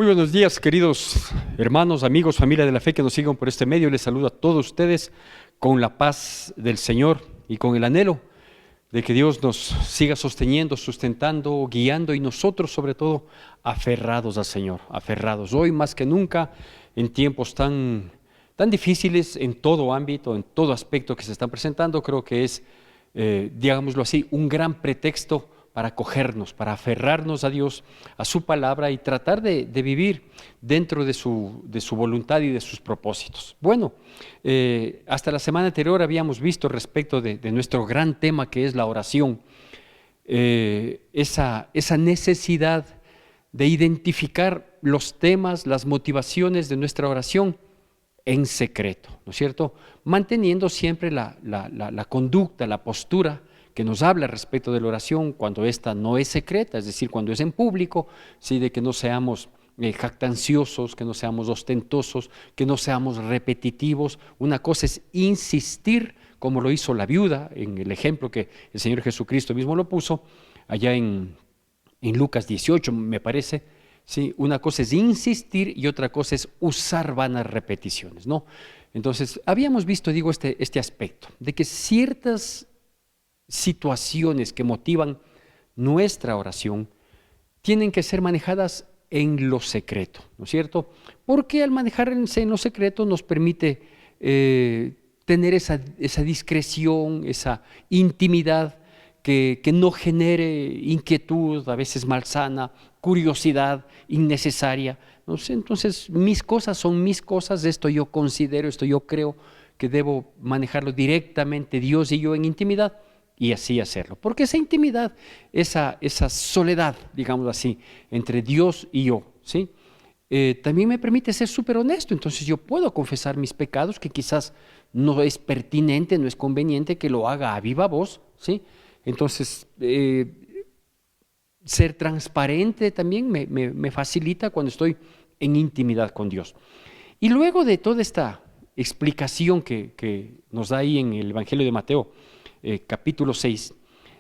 Muy buenos días, queridos hermanos, amigos, familia de la fe que nos siguen por este medio. Les saludo a todos ustedes con la paz del Señor y con el anhelo de que Dios nos siga sosteniendo, sustentando, guiando y nosotros sobre todo aferrados al Señor, aferrados. Hoy más que nunca, en tiempos tan difíciles en todo ámbito, en todo aspecto que se están presentando, creo que es, digámoslo así, un gran pretexto para acogernos, para aferrarnos a Dios, a su palabra y tratar de vivir dentro de su voluntad y de sus propósitos. Bueno, hasta la semana anterior habíamos visto respecto de nuestro gran tema que es la oración, esa necesidad de identificar los temas, las motivaciones de nuestra oración en secreto, ¿no es cierto? Manteniendo siempre la conducta, la postura que nos habla respecto de la oración cuando esta no es secreta, es decir, cuando es en público, ¿sí? De que no seamos jactanciosos, que no seamos ostentosos, que no seamos repetitivos. Una cosa es insistir, como lo hizo la viuda, en el ejemplo que el Señor Jesucristo mismo lo puso, allá en Lucas 18, me parece. Sí, una cosa es insistir y otra cosa es usar vanas repeticiones, ¿no? Entonces, habíamos visto, digo, este aspecto, de que ciertas situaciones que motivan nuestra oración tienen que ser manejadas en lo secreto, ¿no es cierto? Porque al manejarse en lo secreto nos permite tener esa discreción, esa intimidad que no genere inquietud, a veces malsana, curiosidad innecesaria. ¿No sé? Entonces, mis cosas son mis cosas, esto yo considero, esto yo creo que debo manejarlo directamente Dios y yo en intimidad, y así hacerlo. Porque esa intimidad, esa soledad, digamos así, entre Dios y yo, ¿sí? También me permite ser súper honesto. Entonces yo puedo confesar mis pecados, que quizás no es pertinente, no es conveniente que lo haga a viva voz, ¿sí? Entonces, ser transparente también me facilita cuando estoy en intimidad con Dios. Y luego de toda esta explicación que nos da ahí en el Evangelio de Mateo, capítulo 6,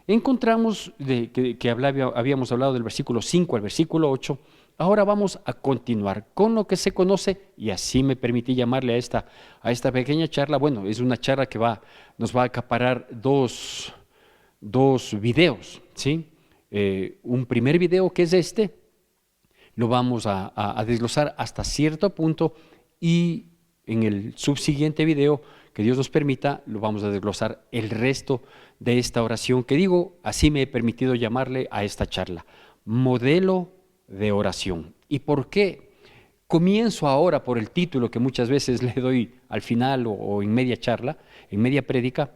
encontramos que habíamos hablado del versículo 5 al versículo 8. Ahora vamos a continuar con lo que se conoce, y así me permití llamarle a esta pequeña charla. Bueno, es una charla que nos va a acaparar dos videos, ¿sí? Un primer video, que es este, lo vamos a desglosar hasta cierto punto, y en el subsiguiente video, que Dios nos permita, lo vamos a desglosar el resto de esta oración, que digo, así me he permitido llamarle a esta charla, modelo de oración. ¿Y por qué comienzo ahora por el título que muchas veces le doy al final o en media charla, en media prédica?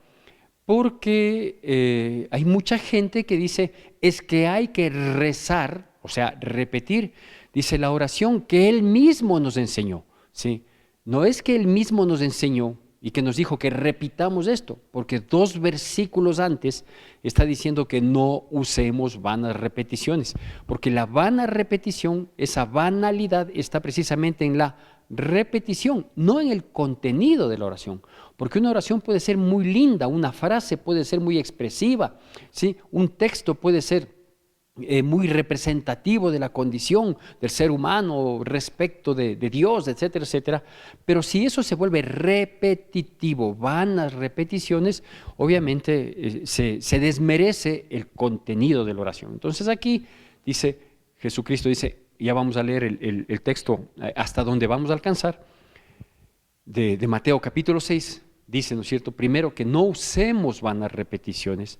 Porque hay mucha gente que dice, es que hay que rezar, o sea, repetir, dice, la oración que Él mismo nos enseñó, ¿sí? No es que Él mismo nos enseñó y que nos dijo que repitamos esto, porque 2 versículos antes está diciendo que no usemos vanas repeticiones, porque la vana repetición, esa banalidad está precisamente en la repetición, no en el contenido de la oración, porque una oración puede ser muy linda, una frase puede ser muy expresiva, ¿sí? Un texto puede ser muy representativo de la condición del ser humano respecto de Dios, etcétera, etcétera. Pero si eso se vuelve repetitivo, vanas repeticiones, obviamente se desmerece el contenido de la oración. Entonces aquí dice, Jesucristo dice, ya vamos a leer el texto hasta donde vamos a alcanzar, de Mateo capítulo 6, dice, ¿no es cierto? Primero, que no usemos vanas repeticiones.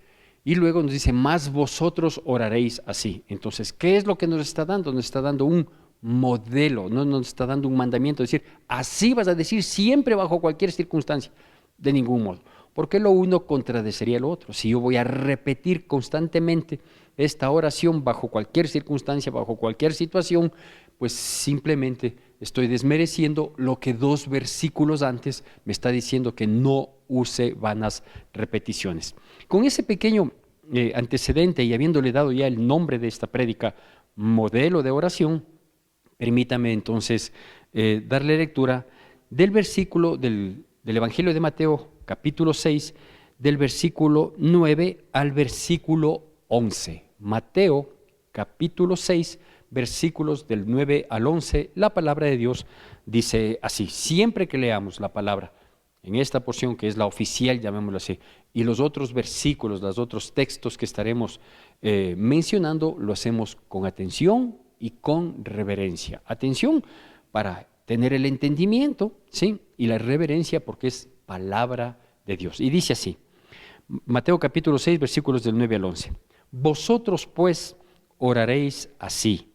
Y luego nos dice, más vosotros oraréis así. Entonces, ¿qué es lo que nos está dando? Nos está dando un modelo, no nos está dando un mandamiento, es decir, así vas a decir siempre bajo cualquier circunstancia, de ningún modo. Porque lo uno contradeciría lo otro. Si yo voy a repetir constantemente esta oración bajo cualquier circunstancia, bajo cualquier situación, pues simplemente estoy desmereciendo lo que 2 versículos antes me está diciendo que no use vanas repeticiones. Con ese pequeño antecedente y habiéndole dado ya el nombre de esta prédica, modelo de oración, permítame entonces darle lectura del versículo del Evangelio de Mateo, capítulo 6, del versículo 9 al versículo 11. Mateo, capítulo 6, versículos del 9 al 11, la palabra de Dios dice así. Siempre que leamos la palabra en esta porción que es la oficial, llamémoslo así, y los otros versículos, los otros textos que estaremos mencionando, lo hacemos con atención y con reverencia. Atención para tener el entendimiento, ¿sí? Y la reverencia porque es palabra de Dios. Y dice así, Mateo capítulo 6, versículos del 9 al 11. Vosotros pues oraréis así: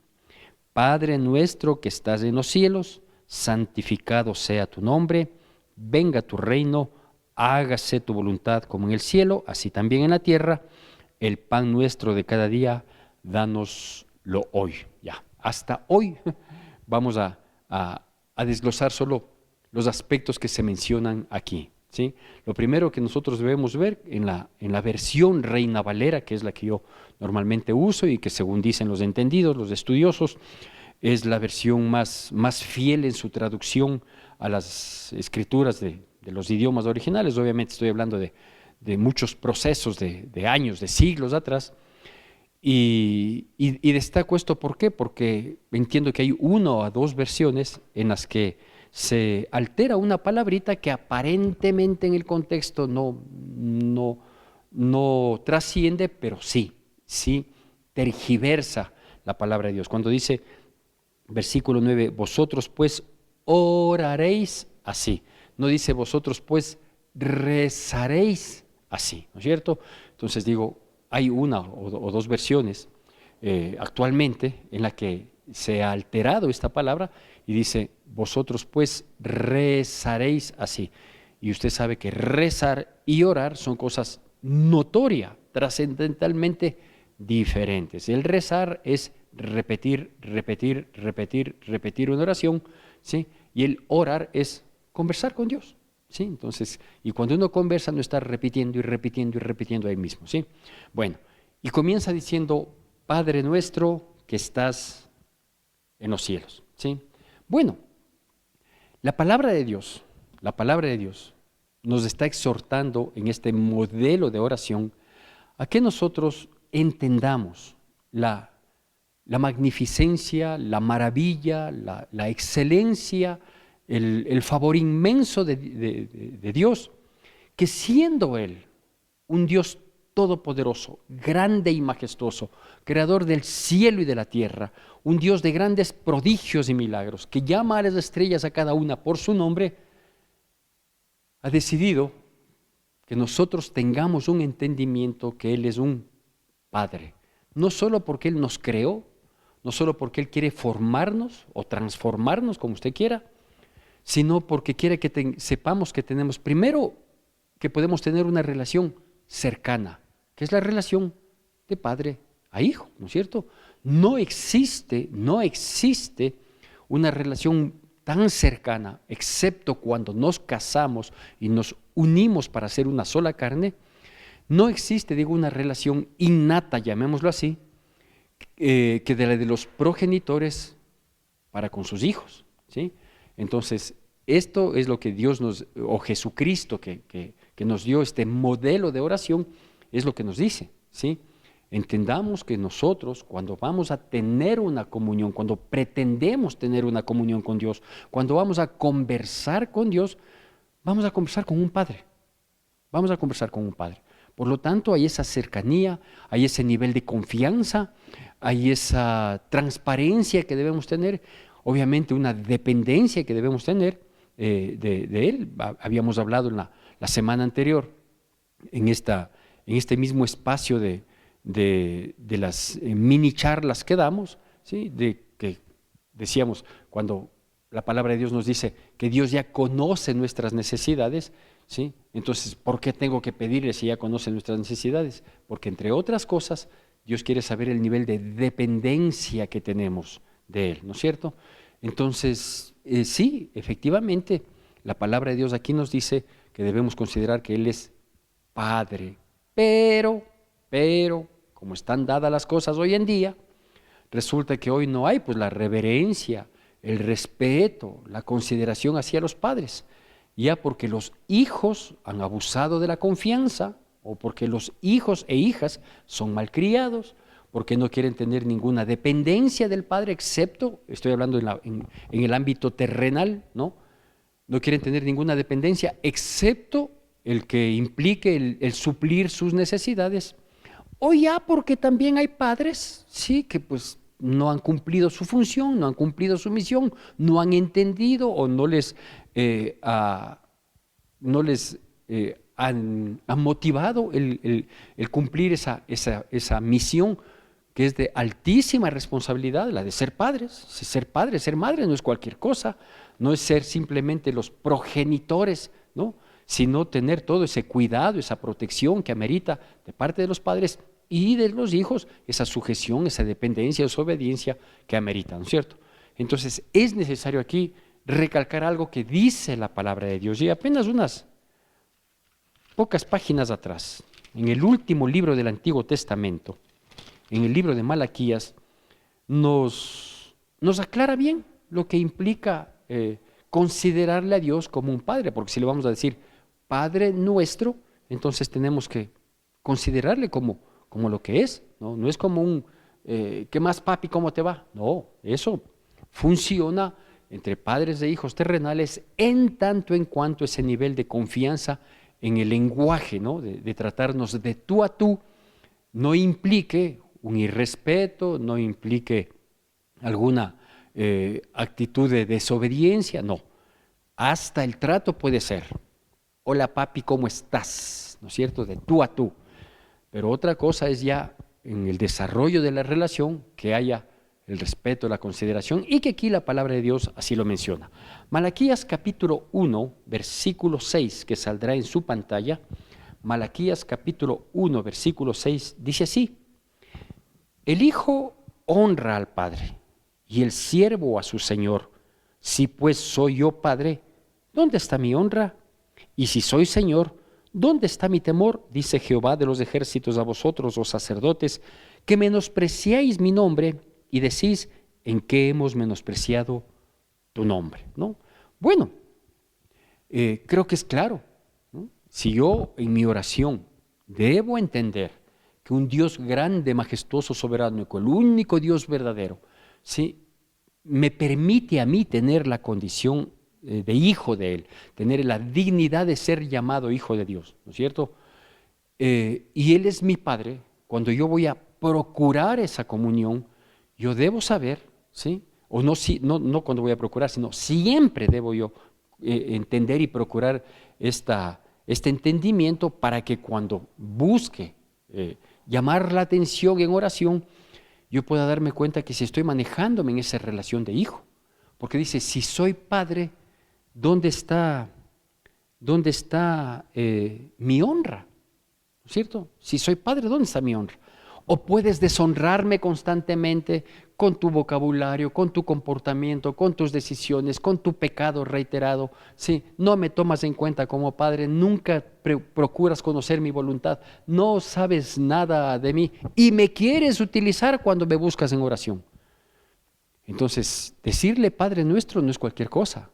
Padre nuestro que estás en los cielos, santificado sea tu nombre, venga tu reino, hágase tu voluntad como en el cielo, así también en la tierra. El pan nuestro de cada día, dánoslo hoy. Ya, hasta hoy vamos a desglosar solo los aspectos que se mencionan aquí, ¿sí? Lo primero que nosotros debemos ver en la versión Reina Valera, que es la que yo normalmente uso y que según dicen los entendidos, los estudiosos, es la versión más fiel en su traducción a las escrituras de los idiomas originales. Obviamente estoy hablando de muchos procesos de años, de siglos atrás. Y destaco esto, ¿por qué? Porque entiendo que hay una o dos versiones en las que se altera una palabrita que aparentemente en el contexto no trasciende, pero sí tergiversa la palabra de Dios. Cuando dice, versículo 9, vosotros pues oraréis así. No dice vosotros pues rezaréis así, ¿no es cierto? Entonces digo, hay una o dos versiones actualmente en la que se ha alterado esta palabra y dice, vosotros pues rezaréis así. Y usted sabe que rezar y orar son cosas notorias, trascendentalmente diferentes. El rezar es repetir una oración, ¿sí? Y el orar es conversar con Dios, ¿sí? Entonces, y cuando uno conversa no está repitiendo ahí mismo, ¿sí? Bueno, y comienza diciendo, Padre nuestro que estás en los cielos, ¿sí? Bueno, la palabra de Dios nos está exhortando en este modelo de oración a que nosotros entendamos la magnificencia, la maravilla, la excelencia, el favor inmenso de Dios, que siendo Él un Dios todopoderoso, grande y majestuoso, creador del cielo y de la tierra, un Dios de grandes prodigios y milagros, que llama a las estrellas a cada una por su nombre, ha decidido que nosotros tengamos un entendimiento que Él es un Padre, no solo porque Él nos creó, no solo porque Él quiere formarnos o transformarnos, como usted quiera, sino porque quiere que sepamos que tenemos, primero, que podemos tener una relación cercana, que es la relación de padre a hijo, ¿no es cierto? No existe una relación tan cercana, excepto cuando nos casamos y nos unimos para ser una sola carne. No existe, digo, una relación innata, llamémoslo así, que de la de los progenitores para con sus hijos, ¿sí? Entonces, esto es lo que Dios o Jesucristo que nos dio este modelo de oración, es lo que nos dice, ¿sí? Entendamos que nosotros, cuando vamos a tener una comunión, cuando pretendemos tener una comunión con Dios, cuando vamos a conversar con Dios, vamos a conversar con un Padre. Vamos a conversar con un Padre. Por lo tanto, hay esa cercanía, hay ese nivel de confianza, hay esa transparencia que debemos tener, obviamente una dependencia que debemos tener de Él. Habíamos hablado en la semana anterior, en este mismo espacio de las mini charlas que damos, ¿sí? De que decíamos, cuando la palabra de Dios nos dice que Dios ya conoce nuestras necesidades, ¿sí? Entonces, ¿por qué tengo que pedirle si ya conoce nuestras necesidades? Porque entre otras cosas, Dios quiere saber el nivel de dependencia que tenemos de Él, ¿no es cierto? Entonces, sí, efectivamente, la palabra de Dios aquí nos dice que debemos considerar que Él es Padre, pero, como están dadas las cosas hoy en día, resulta que hoy no hay pues la reverencia, el respeto, la consideración hacia los padres, ya porque los hijos han abusado de la confianza, o porque los hijos e hijas son malcriados, porque no quieren tener ninguna dependencia del Padre, excepto, estoy hablando en el ámbito terrenal, ¿no? No quieren tener ninguna dependencia, excepto el que implique el suplir sus necesidades. O ya porque también hay padres, sí, que pues no han cumplido su función, no han cumplido su misión, no han entendido o no les han motivado el cumplir esa misión que es de altísima responsabilidad, la de ser padres. Ser padre, ser madre no es cualquier cosa, no es ser simplemente los progenitores, ¿no? Sino tener todo ese cuidado, esa protección que amerita de parte de los padres y de los hijos, esa sujeción, esa dependencia, esa obediencia que amerita, ¿no es cierto? Entonces es necesario aquí recalcar algo que dice la palabra de Dios, y apenas unas pocas páginas atrás, en el último libro del Antiguo Testamento, en el libro de Malaquías, nos aclara bien lo que implica considerarle a Dios como un padre, porque si le vamos a decir Padre nuestro, entonces tenemos que considerarle como lo que es, ¿no? No es como un, ¿qué más papi, cómo te va? No, eso funciona entre padres e hijos terrenales en tanto en cuanto ese nivel de confianza en el lenguaje, ¿no? de tratarnos de tú a tú, no implique un irrespeto, no implique alguna actitud de desobediencia, no. Hasta el trato puede ser, hola papi, ¿cómo estás? ¿No es cierto? De tú a tú. Pero otra cosa es ya en el desarrollo de la relación que haya el respeto, la consideración, y que aquí la palabra de Dios así lo menciona. Malaquías capítulo 1, versículo 6, que saldrá en su pantalla. Malaquías capítulo 1, versículo 6, dice así: el hijo honra al padre y el siervo a su señor. Si pues soy yo padre, ¿dónde está mi honra? Y si soy señor, ¿dónde está mi temor? Dice Jehová de los ejércitos a vosotros, los sacerdotes, que menospreciáis mi nombre y decís, ¿en qué hemos menospreciado tu nombre? ¿No? Bueno, creo que es claro, ¿no? Si yo en mi oración debo entender que un Dios grande, majestuoso, soberano, el único Dios verdadero, ¿sí?, me permite a mí tener la condición de hijo de Él, tener la dignidad de ser llamado hijo de Dios, ¿no es cierto? Y Él es mi Padre. Cuando yo voy a procurar esa comunión, yo debo saber, ¿sí? O no, no cuando voy a procurar, sino siempre debo yo entender y procurar este entendimiento para que cuando busque llamar la atención en oración, yo pueda darme cuenta que si estoy manejándome en esa relación de hijo. Porque dice, si soy padre, ¿dónde está mi honra? ¿No es cierto? Si soy padre, ¿dónde está mi honra? O puedes deshonrarme constantemente con tu vocabulario, con tu comportamiento, con tus decisiones, con tu pecado reiterado. Sí, no me tomas en cuenta como padre, nunca procuras conocer mi voluntad, no sabes nada de mí y me quieres utilizar cuando me buscas en oración. Entonces, decirle Padre nuestro no es cualquier cosa.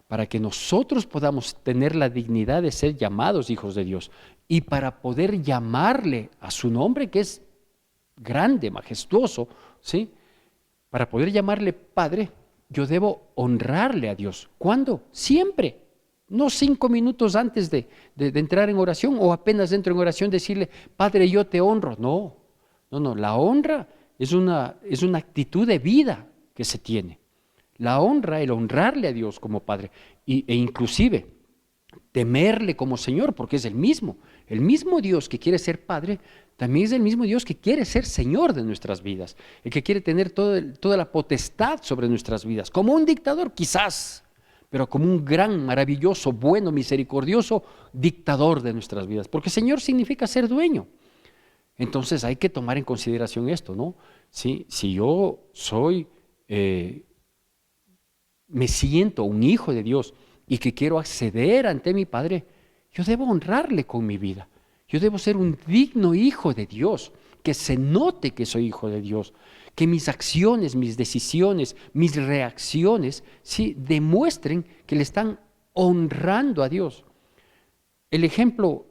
Para que nosotros podamos tener la dignidad de ser llamados hijos de Dios y para poder llamarle a su nombre, que es grande, majestuoso, ¿sí? Para poder llamarle Padre, yo debo honrarle a Dios. ¿Cuándo? Siempre. No 5 minutos antes de entrar en oración o apenas entro en oración decirle, Padre, yo te honro. No, la honra es una actitud de vida que se tiene. La honra, el honrarle a Dios como Padre e inclusive temerle como Señor, porque es el mismo Dios que quiere ser Padre, también es el mismo Dios que quiere ser Señor de nuestras vidas, el que quiere tener toda la potestad sobre nuestras vidas, como un dictador quizás, pero como un gran, maravilloso, bueno, misericordioso dictador de nuestras vidas, porque Señor significa ser dueño. Entonces hay que tomar en consideración esto, ¿no? ¿Sí? Si yo soy, me siento un hijo de Dios y que quiero acceder ante mi Padre, yo debo honrarle con mi vida. Yo debo ser un digno hijo de Dios, que se note que soy hijo de Dios, que mis acciones, mis decisiones, mis reacciones, sí, demuestren que le están honrando a Dios. El ejemplo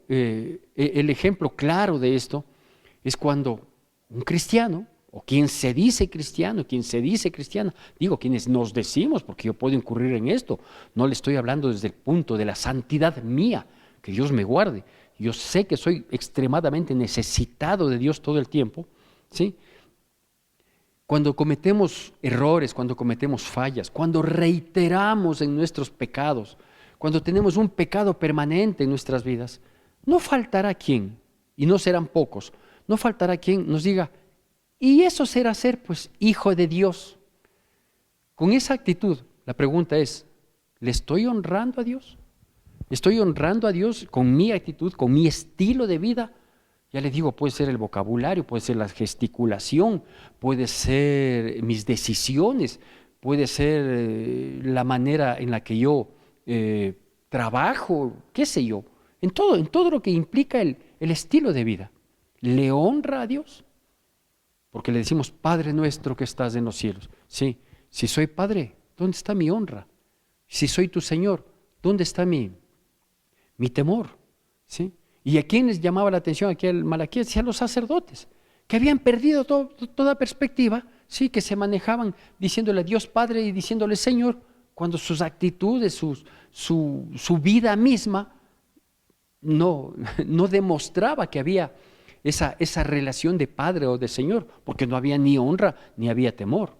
claro de esto es cuando un cristiano o quien se dice cristiano, quien se dice cristiana, digo quienes nos decimos, porque yo puedo incurrir en esto, no le estoy hablando desde el punto de la santidad mía, que Dios me guarde, yo sé que soy extremadamente necesitado de Dios todo el tiempo, ¿sí? Cuando cometemos errores, cuando cometemos fallas, cuando reiteramos en nuestros pecados, cuando tenemos un pecado permanente en nuestras vidas, no faltará quien, y no serán pocos, no faltará quien nos diga, y eso será ser pues hijo de Dios. Con esa actitud, la pregunta es, ¿le estoy honrando a Dios? ¿Estoy honrando a Dios con mi actitud, con mi estilo de vida? Ya les digo, puede ser el vocabulario, puede ser la gesticulación, puede ser mis decisiones, puede ser la manera en la que yo trabajo, qué sé yo, en todo lo que implica el estilo de vida. ¿Le honra a Dios? Porque le decimos, Padre nuestro que estás en los cielos. Sí, si soy Padre, ¿dónde está mi honra? Si soy tu Señor, ¿dónde está mi temor? ¿Sí? ¿Y a quién les llamaba la atención aquí el Malaquías? Decía a los sacerdotes, que habían perdido toda perspectiva, sí, que se manejaban diciéndole a Dios Padre y diciéndole Señor, cuando sus actitudes, su vida misma no demostraba que había esa relación de Padre o de Señor, porque no había ni honra ni había temor.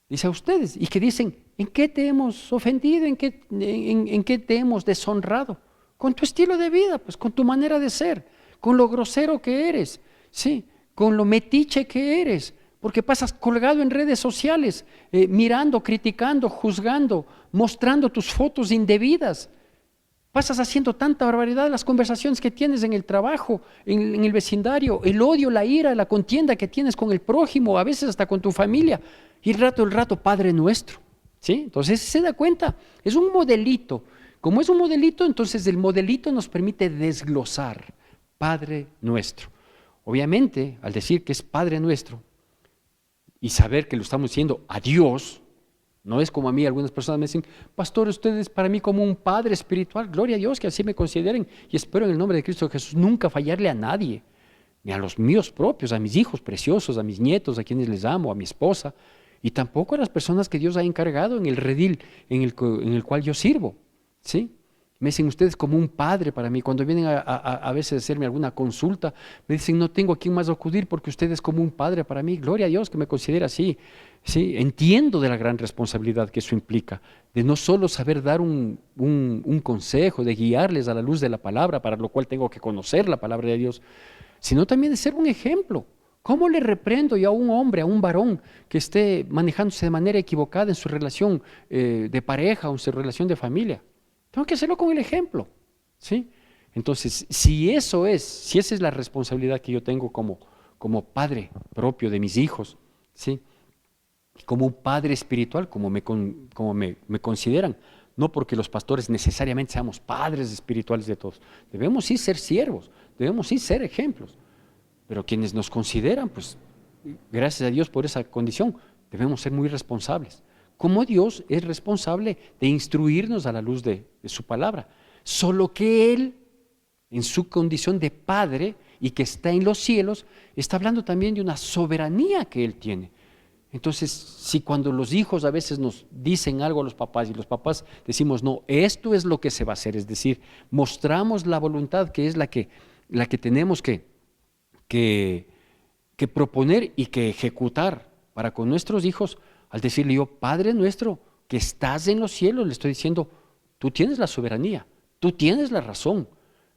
Dice a ustedes, y que dicen, ¿en qué te hemos ofendido? ¿En qué te hemos deshonrado? Con tu estilo de vida, pues con tu manera de ser, con lo grosero que eres, sí, con lo metiche que eres, porque pasas colgado en redes sociales, mirando, criticando, juzgando, mostrando tus fotos indebidas. Pasas haciendo tanta barbaridad, las conversaciones que tienes en el trabajo, en el vecindario, el odio, la ira, la contienda que tienes con el prójimo, a veces hasta con tu familia, y el rato, Padre nuestro, ¿sí? Entonces se da cuenta, es un modelito. Como es un modelito, entonces el modelito nos permite desglosar Padre nuestro. Obviamente, al decir que es Padre nuestro y saber que lo estamos diciendo a Dios, no es como a mí, algunas personas me dicen, pastor, usted es para mí como un padre espiritual, gloria a Dios que así me consideren, y espero en el nombre de Cristo Jesús nunca fallarle a nadie, ni a los míos propios, a mis hijos preciosos, a mis nietos, a quienes les amo, a mi esposa, y tampoco a las personas que Dios ha encargado en el redil en el cual yo sirvo, ¿sí? Me dicen ustedes como un padre para mí. Cuando vienen a veces a hacerme alguna consulta, me dicen, no tengo a quién más acudir porque usted es como un padre para mí. Gloria a Dios que me considera así. Sí, entiendo de la gran responsabilidad que eso implica, de no solo saber dar un consejo, de guiarles a la luz de la palabra, para lo cual tengo que conocer la palabra de Dios, sino también de ser un ejemplo. ¿Cómo le reprendo yo a un hombre, a un varón que esté manejándose de manera equivocada en su relación de pareja o en su relación de familia? Tengo que hacerlo con el ejemplo, ¿sí? Entonces, si esa es la responsabilidad que yo tengo como padre propio de mis hijos, ¿sí? Como un padre espiritual, como me consideran, no porque los pastores necesariamente seamos padres espirituales de todos, debemos sí ser siervos, debemos sí ser ejemplos, pero quienes nos consideran, pues, gracias a Dios por esa condición, debemos ser muy responsables. Como Dios es responsable de instruirnos a la luz de su palabra. Solo que Él, en su condición de Padre y que está en los cielos, está hablando también de una soberanía que Él tiene. Entonces, si cuando los hijos a veces nos dicen algo a los papás y los papás decimos, no, esto es lo que se va a hacer, es decir, mostramos la voluntad que es la que tenemos que proponer y que ejecutar para con nuestros hijos. Al decirle yo, Padre nuestro, que estás en los cielos, le estoy diciendo, tú tienes la soberanía, tú tienes la razón.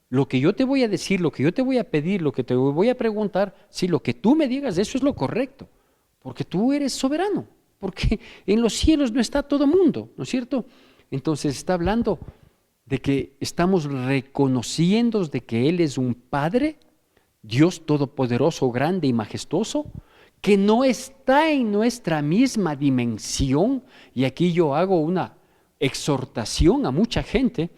Lo que yo te voy a decir, lo que yo te voy a pedir, lo que te voy a preguntar, si lo que tú me digas, eso es lo correcto, porque tú eres soberano, porque en los cielos no está todo mundo, ¿no es cierto? Entonces está hablando de que estamos reconociendo de que Él es un Padre, Dios todopoderoso, grande y majestuoso, que no está en nuestra misma dimensión, y aquí yo hago una exhortación a mucha gente,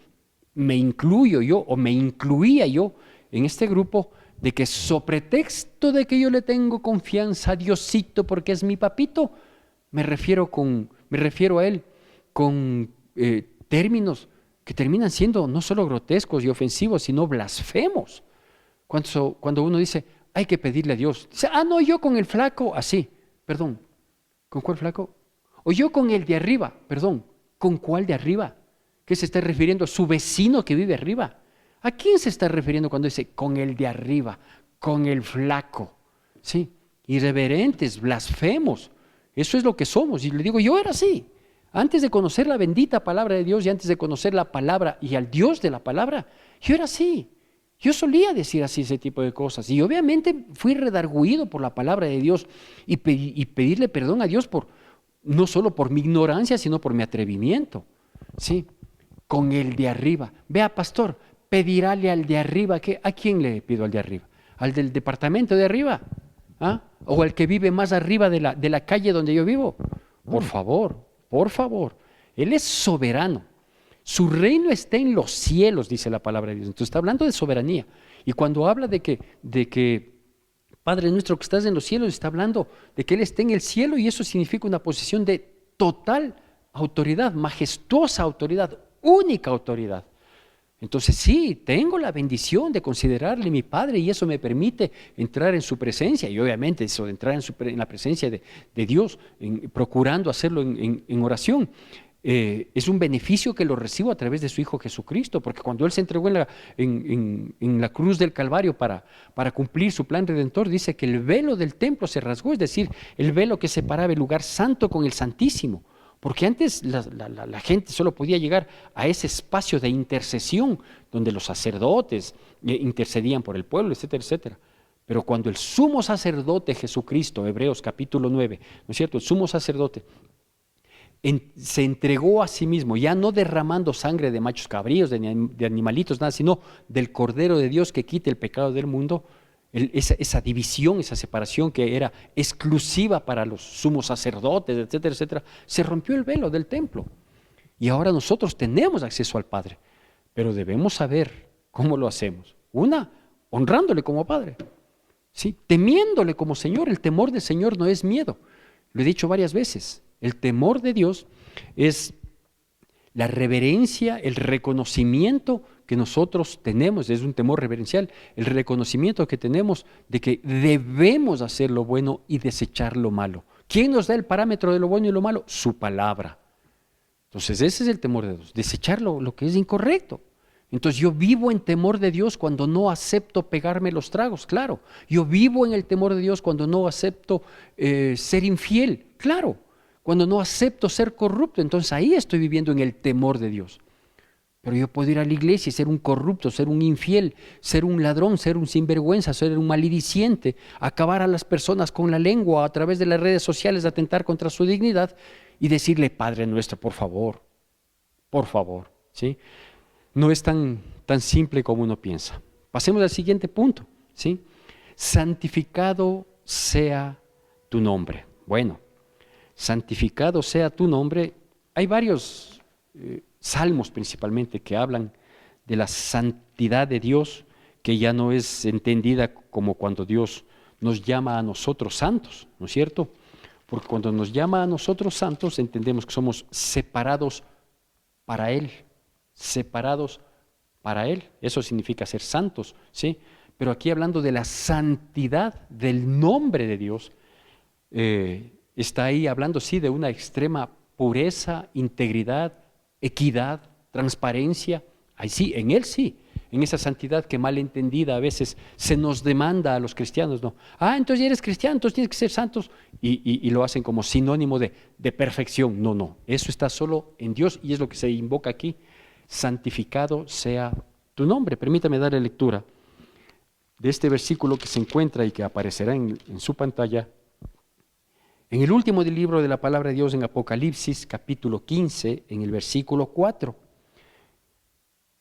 me incluyo yo o me incluía yo en este grupo, de que sobre texto de que yo le tengo confianza a Diosito porque es mi papito, me refiero a Él con términos que terminan siendo no solo grotescos y ofensivos, sino blasfemos. Cuando uno dice, hay que pedirle a Dios. Dice, no, yo con el flaco, así, perdón, ¿con cuál flaco? O yo con el de arriba, perdón, ¿con cuál de arriba? ¿Qué se está refiriendo? ¿Su vecino que vive arriba? ¿A quién se está refiriendo cuando dice con el de arriba, con el flaco? Sí, irreverentes, blasfemos. Eso es lo que somos. Y le digo, yo era así. Antes de conocer la bendita palabra de Dios y antes de conocer la palabra y al Dios de la palabra, yo era así. Yo solía decir así ese tipo de cosas. Y obviamente fui redarguido por la palabra de Dios y pedirle perdón a Dios no solo por mi ignorancia, sino por mi atrevimiento. Sí, con el de arriba. Vea, pastor, pedirle al de arriba. ¿A quién le pido al de arriba? ¿Al del departamento de arriba? ¿O al que vive más arriba de la calle donde yo vivo? Por favor. Él es soberano. Su reino está en los cielos, dice la palabra de Dios. Entonces está hablando de soberanía. Y cuando habla de que Padre nuestro que estás en los cielos, está hablando de que Él está en el cielo y eso significa una posición de total autoridad, majestuosa autoridad, única autoridad. Entonces sí, tengo la bendición de considerarle mi Padre y eso me permite entrar en su presencia y obviamente eso de entrar en la presencia de Dios, procurando hacerlo en oración. Es un beneficio que lo recibo a través de su Hijo Jesucristo, porque cuando Él se entregó en la cruz del Calvario para cumplir su plan redentor, dice que el velo del templo se rasgó, es decir, el velo que separaba el lugar santo con el santísimo. Porque antes la gente solo podía llegar a ese espacio de intercesión donde los sacerdotes intercedían por el pueblo, etcétera, etcétera. Pero cuando el sumo sacerdote Jesucristo, Hebreos capítulo 9, ¿no es cierto? El sumo sacerdote se entregó a sí mismo, ya no derramando sangre de machos cabríos, de animalitos, nada, sino del Cordero de Dios que quita el pecado del mundo. Esa división, esa separación que era exclusiva para los sumos sacerdotes, etcétera, etcétera, se rompió el velo del templo. Y ahora nosotros tenemos acceso al Padre, pero debemos saber cómo lo hacemos. Una, honrándole como Padre, ¿sí? Temiéndole como Señor. El temor del Señor no es miedo. Lo he dicho varias veces. El temor de Dios es la reverencia, el reconocimiento que nosotros tenemos, es un temor reverencial, el reconocimiento que tenemos de que debemos hacer lo bueno y desechar lo malo. ¿Quién nos da el parámetro de lo bueno y lo malo? Su palabra. Entonces ese es el temor de Dios, desechar lo que es incorrecto. Entonces yo vivo en temor de Dios cuando no acepto pegarme los tragos, claro. Yo vivo en el temor de Dios cuando no acepto ser infiel, claro. Cuando no acepto ser corrupto, entonces ahí estoy viviendo en el temor de Dios. Pero yo puedo ir a la iglesia y ser un corrupto, ser un infiel, ser un ladrón, ser un sinvergüenza, ser un malediciente, acabar a las personas con la lengua a través de las redes sociales, atentar contra su dignidad y decirle, Padre nuestro, por favor, ¿sí? No es tan simple como uno piensa. Pasemos al siguiente punto, ¿sí? Santificado sea tu nombre. Bueno, santificado sea tu nombre. Hay varios salmos principalmente que hablan de la santidad de Dios, que ya no es entendida como cuando Dios nos llama a nosotros santos, ¿no es cierto? Porque cuando nos llama a nosotros santos entendemos que somos separados para Él, separados para Él. Eso significa ser santos, ¿sí? Pero aquí hablando de la santidad del nombre de Dios, está ahí hablando, sí, de una extrema pureza, integridad, equidad, transparencia. Ahí sí, en Él sí, en esa santidad que mal entendida a veces se nos demanda a los cristianos, ¿no? Entonces ya eres cristiano, entonces tienes que ser santos, y lo hacen como sinónimo de perfección. No, eso está solo en Dios y es lo que se invoca aquí. Santificado sea tu nombre. Permítame darle lectura de este versículo que se encuentra y que aparecerá en su pantalla. En el último del libro de la palabra de Dios en Apocalipsis, capítulo 15, en el versículo 4.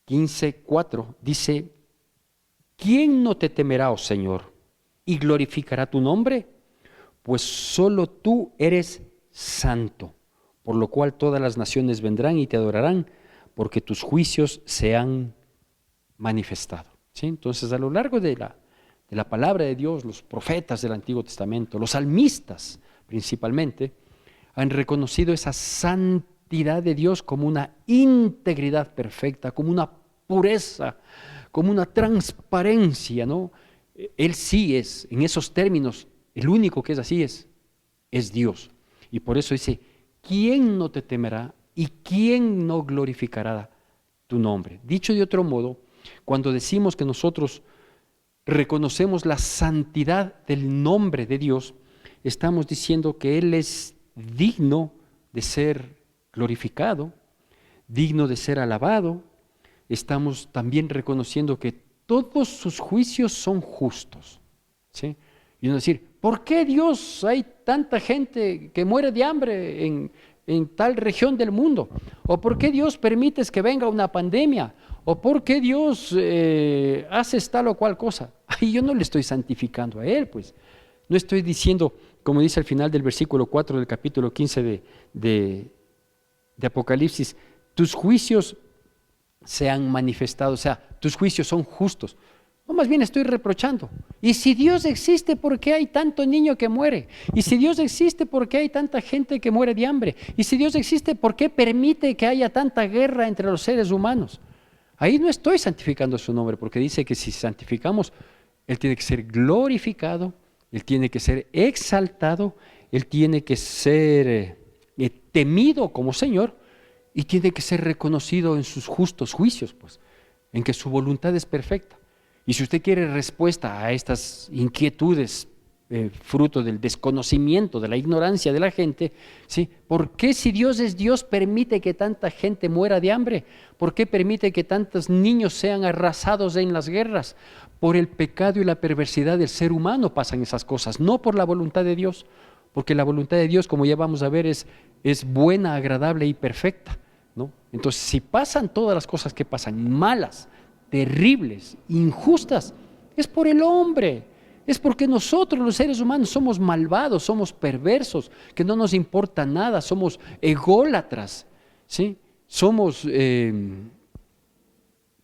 15:4 dice, ¿quién no te temerá, oh Señor, y glorificará tu nombre? Pues solo tú eres santo, por lo cual todas las naciones vendrán y te adorarán, porque tus juicios se han manifestado. ¿Sí? Entonces, a lo largo de la palabra de Dios, los profetas del Antiguo Testamento, los salmistas principalmente, han reconocido esa santidad de Dios como una integridad perfecta, como una pureza, como una transparencia, ¿no? Él sí es, en esos términos, el único que es así es Dios. Y por eso dice, ¿quién no te temerá y quién no glorificará tu nombre? Dicho de otro modo, cuando decimos que nosotros reconocemos la santidad del nombre de Dios, estamos diciendo que Él es digno de ser glorificado, digno de ser alabado. Estamos también reconociendo que todos sus juicios son justos, ¿sí? Y uno decir, ¿por qué Dios hay tanta gente que muere de hambre en tal región del mundo? ¿O por qué Dios permites que venga una pandemia? ¿O por qué Dios haces tal o cual cosa? Ahí yo no le estoy santificando a Él, pues. No estoy diciendo, como dice al final del versículo 4 del capítulo 15 de Apocalipsis, tus juicios se han manifestado, o sea, tus juicios son justos. No, más bien estoy reprochando. Y si Dios existe, ¿por qué hay tanto niño que muere? Y si Dios existe, ¿por qué hay tanta gente que muere de hambre? Y si Dios existe, ¿por qué permite que haya tanta guerra entre los seres humanos? Ahí no estoy santificando su nombre, porque dice que si santificamos, Él tiene que ser glorificado, Él tiene que ser exaltado, Él tiene que ser temido como Señor y tiene que ser reconocido en sus justos juicios, pues, en que su voluntad es perfecta. Y si usted quiere respuesta a estas inquietudes, fruto del desconocimiento, de la ignorancia de la gente, ¿sí? ¿Por qué si Dios es Dios permite que tanta gente muera de hambre? ¿Por qué permite que tantos niños sean arrasados en las guerras? Por el pecado y la perversidad del ser humano pasan esas cosas, no por la voluntad de Dios, porque la voluntad de Dios, como ya vamos a ver, es buena, agradable y perfecta, ¿no? Entonces, si pasan todas las cosas que pasan, malas, terribles, injustas, es por el hombre, es porque nosotros los seres humanos somos malvados, somos perversos, que no nos importa nada, somos ególatras, ¿sí? Somos, ¿qué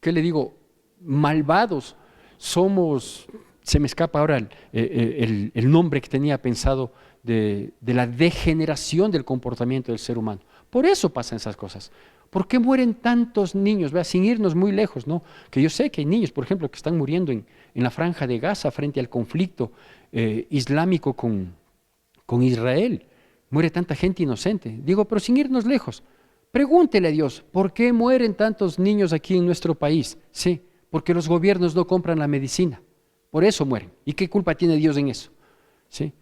le digo? Malvados, somos, se me escapa ahora el nombre que tenía pensado de la degeneración del comportamiento del ser humano. Por eso pasan esas cosas. ¿Por qué mueren tantos niños? Vea, sin irnos muy lejos, ¿no? Que yo sé que hay niños, por ejemplo, que están muriendo en la franja de Gaza frente al conflicto islámico con Israel. Muere tanta gente inocente. Digo, pero sin irnos lejos, pregúntele a Dios, ¿por qué mueren tantos niños aquí en nuestro país? Sí, porque los gobiernos no compran la medicina. Por eso mueren. ¿Y qué culpa tiene Dios en eso? ¿Sí?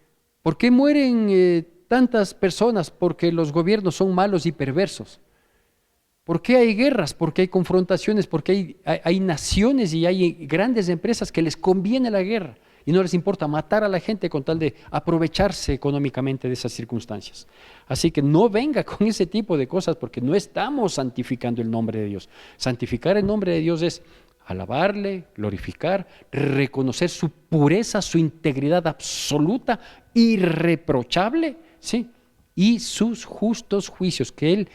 ¿Por qué mueren tantas personas? Porque los gobiernos son malos y perversos. ¿Por qué hay guerras? ¿Por qué hay confrontaciones? Porque hay naciones y hay grandes empresas que les conviene la guerra y no les importa matar a la gente con tal de aprovecharse económicamente de esas circunstancias. Así que no venga con ese tipo de cosas porque no estamos santificando el nombre de Dios. Santificar el nombre de Dios es alabarle, glorificar, reconocer su pureza, su integridad absoluta, irreprochable, ¿sí? Y sus justos juicios, que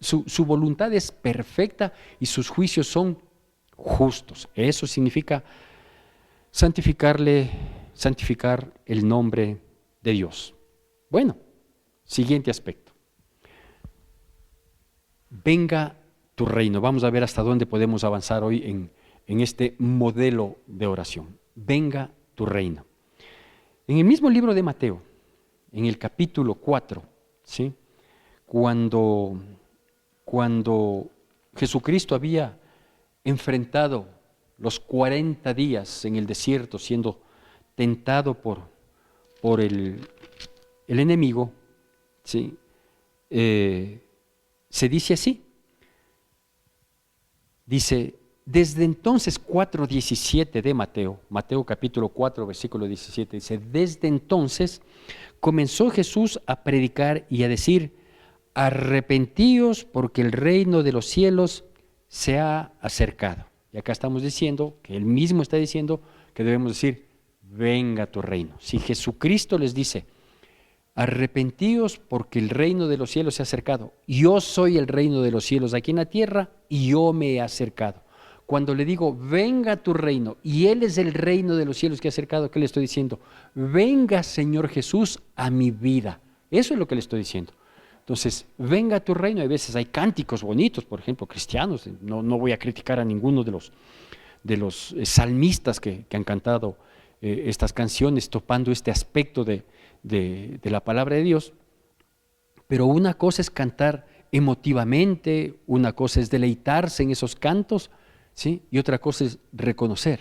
su voluntad es perfecta y sus juicios son justos. Eso significa santificar el nombre de Dios. Bueno, siguiente aspecto. Venga tu reino. Vamos a ver hasta dónde podemos avanzar hoy en este modelo de oración. Venga tu reino. En el mismo libro de Mateo, en el capítulo 4, ¿sí? Cuando Jesucristo había enfrentado los 40 días en el desierto siendo tentado por el enemigo, ¿sí? Se dice así, dice, desde entonces 4:17 de Mateo capítulo 4 versículo 17, dice, desde entonces comenzó Jesús a predicar y a decir, arrepentíos porque el reino de los cielos se ha acercado. Y acá estamos diciendo que Él mismo está diciendo que debemos decir, venga tu reino. Si Jesucristo les dice, arrepentíos porque el reino de los cielos se ha acercado. Yo soy el reino de los cielos aquí en la tierra y yo me he acercado. Cuando le digo, venga tu reino, y Él es el reino de los cielos que ha acercado, ¿qué le estoy diciendo? Venga, Señor Jesús, a mi vida. Eso es lo que le estoy diciendo. Entonces, venga tu reino. A veces hay cánticos bonitos, por ejemplo, cristianos. No voy a criticar a ninguno de de los salmistas que han cantado estas canciones, topando este aspecto de la palabra de Dios. Pero una cosa es cantar emotivamente, una cosa es deleitarse en esos cantos, ¿sí? Y otra cosa es reconocer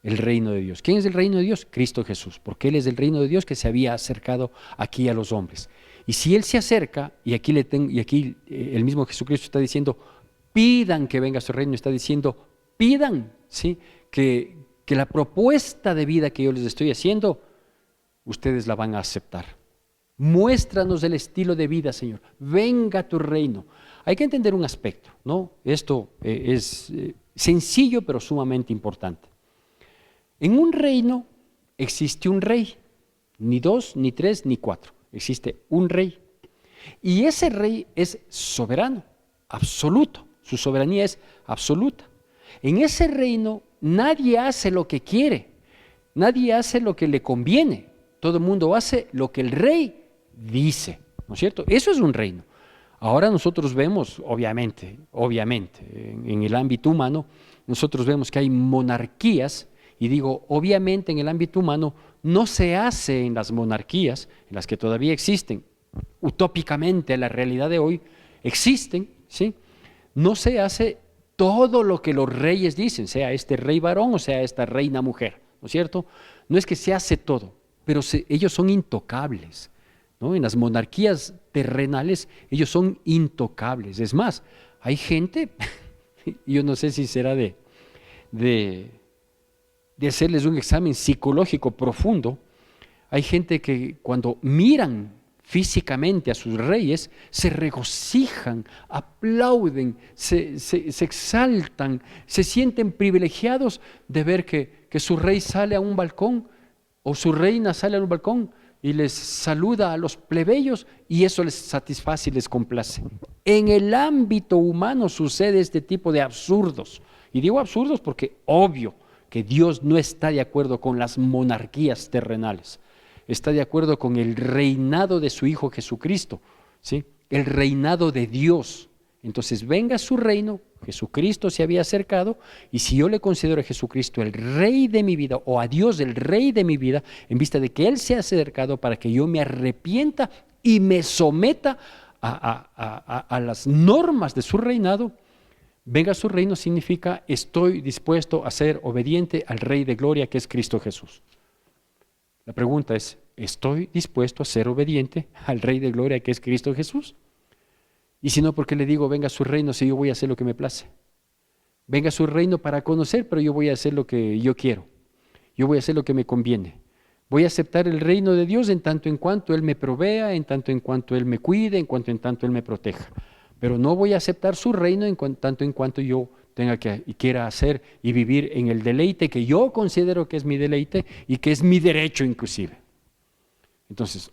el reino de Dios. ¿Quién es el reino de Dios? Cristo Jesús, porque Él es el reino de Dios que se había acercado aquí a los hombres. Y si Él se acerca, y aquí el mismo Jesucristo está diciendo, pidan que venga su reino, está diciendo, pidan, ¿sí? Que la propuesta de vida que yo les estoy haciendo, ustedes la van a aceptar. Muéstranos el estilo de vida, Señor. Venga tu reino. Hay que entender un aspecto, ¿no? Esto es sencillo, pero sumamente importante. En un reino existe un rey, ni dos, ni tres, ni cuatro. Existe un rey. Y ese rey es soberano, absoluto. Su soberanía es absoluta. En ese reino nadie hace lo que quiere, nadie hace lo que le conviene. Todo el mundo hace lo que el rey dice, ¿no es cierto? Eso es un reino. Ahora nosotros vemos, obviamente, en el ámbito humano, nosotros vemos que hay monarquías, y digo, obviamente en el ámbito humano no se hace en las monarquías, en las que todavía existen, utópicamente la realidad de hoy, existen, ¿sí? No se hace todo lo que los reyes dicen, sea este rey varón o sea esta reina mujer, ¿no es cierto? No es que se hace todo, pero ellos son intocables, ¿no? En las monarquías terrenales ellos son intocables. Es más, hay gente, yo no sé si será de hacerles un examen psicológico profundo, hay gente que cuando miran físicamente a sus reyes, se regocijan, aplauden, se exaltan, se sienten privilegiados de ver que su rey sale a un balcón o su reina sale a un balcón y les saluda a los plebeyos y eso les satisface y les complace. En el ámbito humano sucede este tipo de absurdos. Y digo absurdos porque obvio que Dios no está de acuerdo con las monarquías terrenales. Está de acuerdo con el reinado de su Hijo Jesucristo, ¿sí? El reinado de Dios. Entonces venga su reino, Jesucristo se había acercado, y si yo le considero a Jesucristo el Rey de mi vida, o a Dios el Rey de mi vida, en vista de que Él se ha acercado para que yo me arrepienta y me someta a las normas de su reinado, venga su reino significa estoy dispuesto a ser obediente al Rey de Gloria que es Cristo Jesús. La pregunta es, ¿estoy dispuesto a ser obediente al Rey de Gloria que es Cristo Jesús? Y si no, ¿por qué le digo, venga su reino si yo voy a hacer lo que me place? Venga su reino para conocer, pero yo voy a hacer lo que yo quiero. Yo voy a hacer lo que me conviene. Voy a aceptar el reino de Dios en tanto en cuanto Él me provea, en tanto en cuanto Él me cuide, en tanto Él me proteja. Pero no voy a aceptar su reino en tanto en cuanto yo tenga que y quiera hacer y vivir en el deleite que yo considero que es mi deleite y que es mi derecho inclusive. Entonces,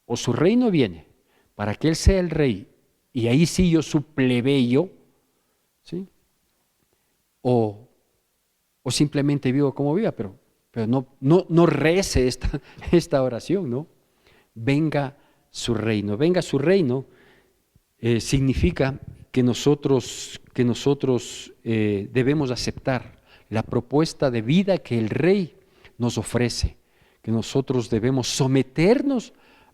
o su reino viene para que Él sea el rey y ahí sí yo su plebeyo, ¿sí? O simplemente vivo como viva, pero no rece esta oración, ¿no? Venga su reino, significa que nosotros debemos aceptar la propuesta de vida que el Rey nos ofrece, que nosotros debemos someternos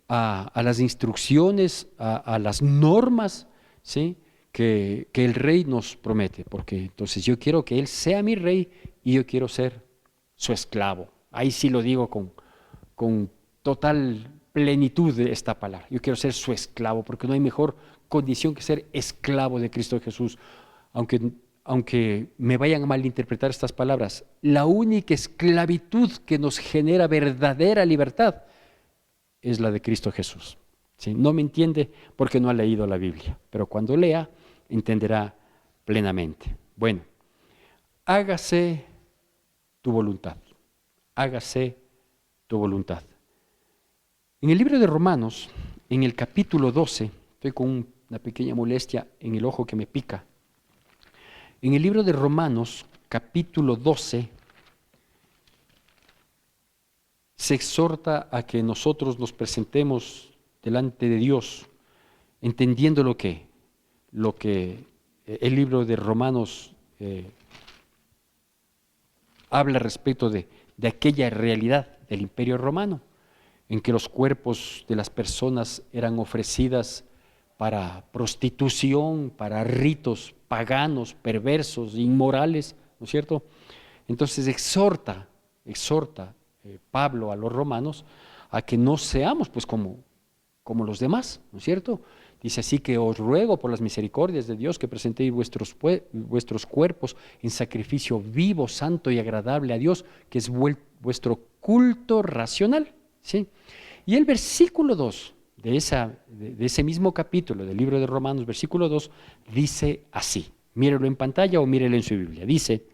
a las instrucciones, a las normas, ¿sí? que el Rey nos promete, porque entonces yo quiero que Él sea mi Rey y yo quiero ser su esclavo. Ahí sí lo digo con total plenitud de esta palabra. Yo quiero ser su esclavo, porque no hay mejor condición que ser esclavo de Cristo Jesús. Aunque me vayan a malinterpretar estas palabras, la única esclavitud que nos genera verdadera libertad es la de Cristo Jesús. ¿Sí? No me entiende porque no ha leído la Biblia, pero cuando lea entenderá plenamente. Bueno, hágase tu voluntad, hágase tu voluntad. En el libro de Romanos, en el capítulo 12, estoy con una pequeña molestia en el ojo que me pica. En el libro de Romanos, capítulo 12, se exhorta a que nosotros nos presentemos delante de Dios, entendiendo lo que el libro de Romanos habla respecto de aquella realidad del Imperio Romano, en que los cuerpos de las personas eran ofrecidas para prostitución, para ritos paganos, perversos, inmorales, ¿no es cierto? Entonces exhorta Pablo a los romanos a que no seamos pues como los demás, ¿no es cierto? Dice así que os ruego por las misericordias de Dios que presentéis vuestros cuerpos en sacrificio vivo, santo y agradable a Dios, que es vuestro culto racional, ¿sí? Y el versículo 2 de ese mismo capítulo del libro de Romanos, versículo 2, dice así, mírelo en pantalla o mírelo en su Biblia, dice: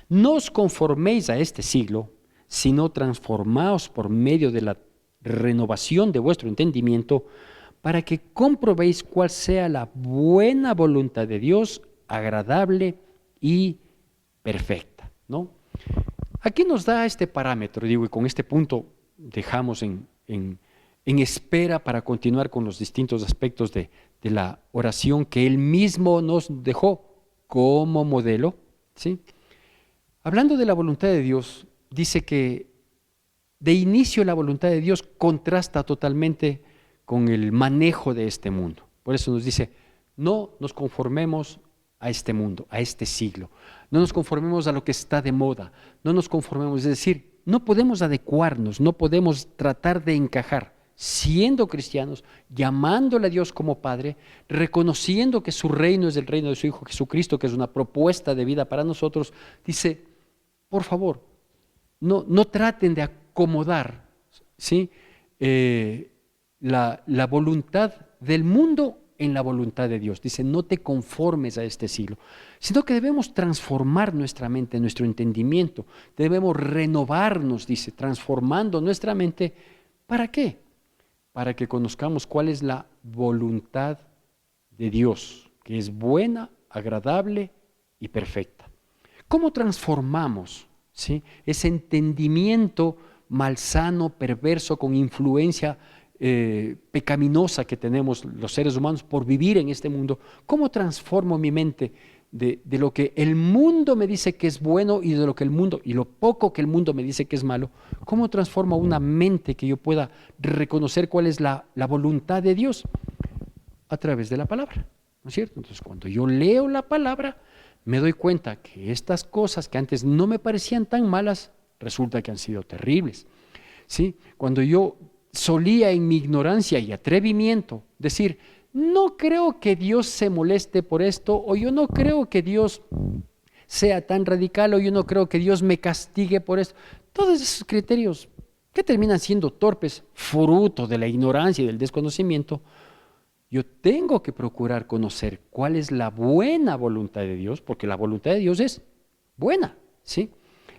no os conforméis a este siglo, sino transformaos por medio de la renovación de vuestro entendimiento, para que comprobéis cuál sea la buena voluntad de Dios, agradable y perfecta, ¿no? Aquí nos da este parámetro, digo, y con este punto dejamos en espera para continuar con los distintos aspectos de la oración que Él mismo nos dejó como modelo, ¿sí? Hablando de la voluntad de Dios, dice que de inicio la voluntad de Dios contrasta totalmente con el manejo de este mundo. Por eso nos dice, no nos conformemos a este mundo, a este siglo. No nos conformemos a lo que está de moda. No nos conformemos, es decir, no podemos adecuarnos, no podemos tratar de encajar, siendo cristianos, llamándole a Dios como Padre, reconociendo que su reino es el reino de su Hijo Jesucristo, que es una propuesta de vida para nosotros. Dice, por favor, no traten de acomodar, ¿sí? La voluntad del mundo en la voluntad de Dios. Dice, no te conformes a este siglo, sino que debemos transformar nuestra mente, nuestro entendimiento. Debemos renovarnos, dice, transformando nuestra mente. ¿Para qué? Para que conozcamos cuál es la voluntad de Dios, que es buena, agradable y perfecta. ¿Cómo transformamos, ¿sí?, ese entendimiento malsano, perverso, con influencia pecaminosa que tenemos los seres humanos por vivir en este mundo? ¿Cómo transformo mi mente de lo que el mundo me dice que es bueno y de lo que el mundo, y lo poco que el mundo me dice que es malo? ¿Cómo transformo una mente que yo pueda reconocer cuál es la voluntad de Dios? A través de la palabra, ¿no es cierto? Entonces, cuando yo leo la palabra, me doy cuenta que estas cosas que antes no me parecían tan malas, resulta que han sido terribles, ¿sí? Cuando yo solía en mi ignorancia y atrevimiento decir, no creo que Dios se moleste por esto, o yo no creo que Dios sea tan radical, o yo no creo que Dios me castigue por esto. Todos esos criterios que terminan siendo torpes, fruto de la ignorancia y del desconocimiento, yo tengo que procurar conocer cuál es la buena voluntad de Dios, porque la voluntad de Dios es buena, ¿sí?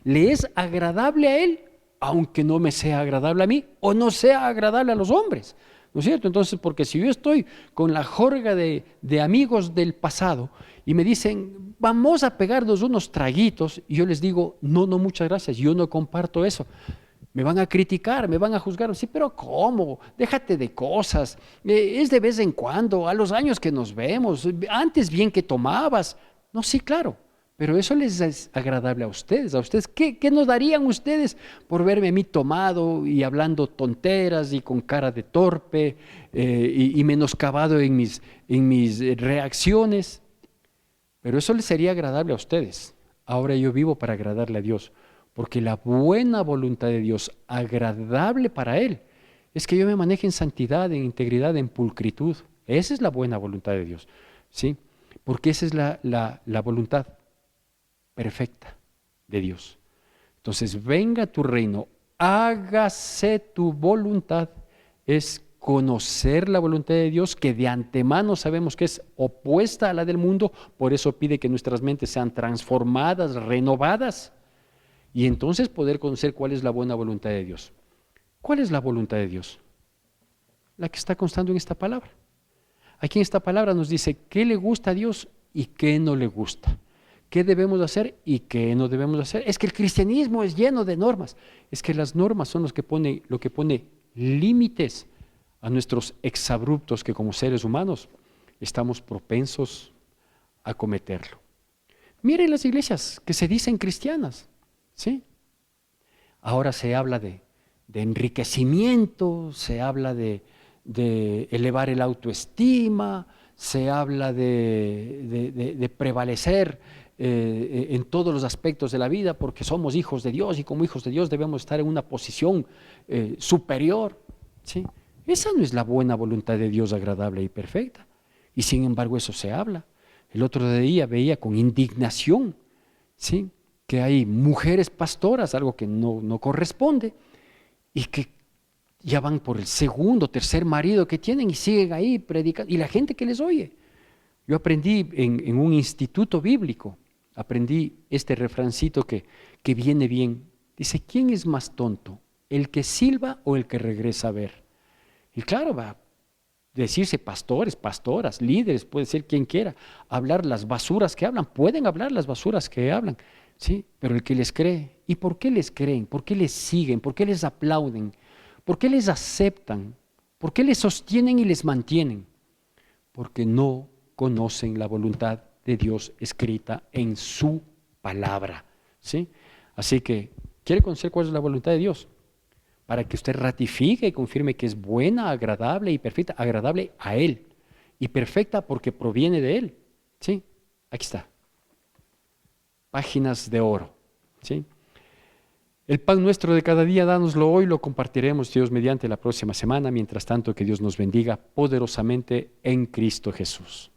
Le es agradable a Él, aunque no me sea agradable a mí o no sea agradable a los hombres, ¿no es cierto? Entonces, porque si yo estoy con la jorga de amigos del pasado y me dicen, vamos a pegarnos unos traguitos, y yo les digo, no, muchas gracias, yo no comparto eso. Me van a criticar, me van a juzgar. Sí, pero ¿cómo? Déjate de cosas. Es de vez en cuando, a los años que nos vemos. Antes bien que tomabas. No, sí, claro. Pero eso les es agradable a ustedes. ¿A ustedes qué nos darían ustedes por verme a mí tomado y hablando tonteras y con cara de torpe y menoscabado en mis reacciones? Pero eso les sería agradable a ustedes. Ahora yo vivo para agradarle a Dios. Porque la buena voluntad de Dios, agradable para Él, es que yo me maneje en santidad, en integridad, en pulcritud. Esa es la buena voluntad de Dios, ¿sí? Porque esa es la voluntad perfecta de Dios. Entonces, venga tu reino, hágase tu voluntad, es conocer la voluntad de Dios, que de antemano sabemos que es opuesta a la del mundo, por eso pide que nuestras mentes sean transformadas, renovadas, y entonces poder conocer cuál es la buena voluntad de Dios. ¿Cuál es la voluntad de Dios? La que está constando en esta palabra. Aquí en esta palabra nos dice qué le gusta a Dios y qué no le gusta. ¿Qué debemos hacer y qué no debemos hacer? Es que el cristianismo es lleno de normas. Es que las normas son lo que pone límites a nuestros exabruptos que como seres humanos estamos propensos a cometerlo. Miren las iglesias que se dicen cristianas. ¿sí? Ahora se habla de enriquecimiento, se habla de elevar el autoestima, se habla de prevalecer en todos los aspectos de la vida porque somos hijos de Dios y como hijos de Dios debemos estar en una posición superior, ¿sí? Esa no es la buena voluntad de Dios agradable y perfecta. Y sin embargo eso se habla. El otro día veía con indignación, ¿sí?, que hay mujeres pastoras, algo que no corresponde, y que ya van por el segundo, tercer marido que tienen y siguen ahí predicando, y la gente que les oye. Yo aprendí en un instituto bíblico, aprendí este refrancito que viene bien. Dice, ¿quién es más tonto? ¿El que silba o el que regresa a ver? Y claro, va a decirse pastores, pastoras, líderes, puede ser quien quiera, hablar las basuras que hablan, pueden hablar las basuras que hablan, ¿sí? Pero el que les cree, ¿y por qué les creen? ¿Por qué les siguen? ¿Por qué les aplauden? ¿Por qué les aceptan? ¿Por qué les sostienen y les mantienen? Porque no conocen la voluntad de Dios escrita en su palabra, ¿sí? Así que, ¿quiere conocer cuál es la voluntad de Dios? Para que usted ratifique y confirme que es buena, agradable y perfecta, agradable a Él, y perfecta porque proviene de Él, ¿sí? Aquí está, páginas de oro, ¿sí? El pan nuestro de cada día, dánoslo hoy, lo compartiremos, Dios, mediante la próxima semana. Mientras tanto, que Dios nos bendiga poderosamente en Cristo Jesús.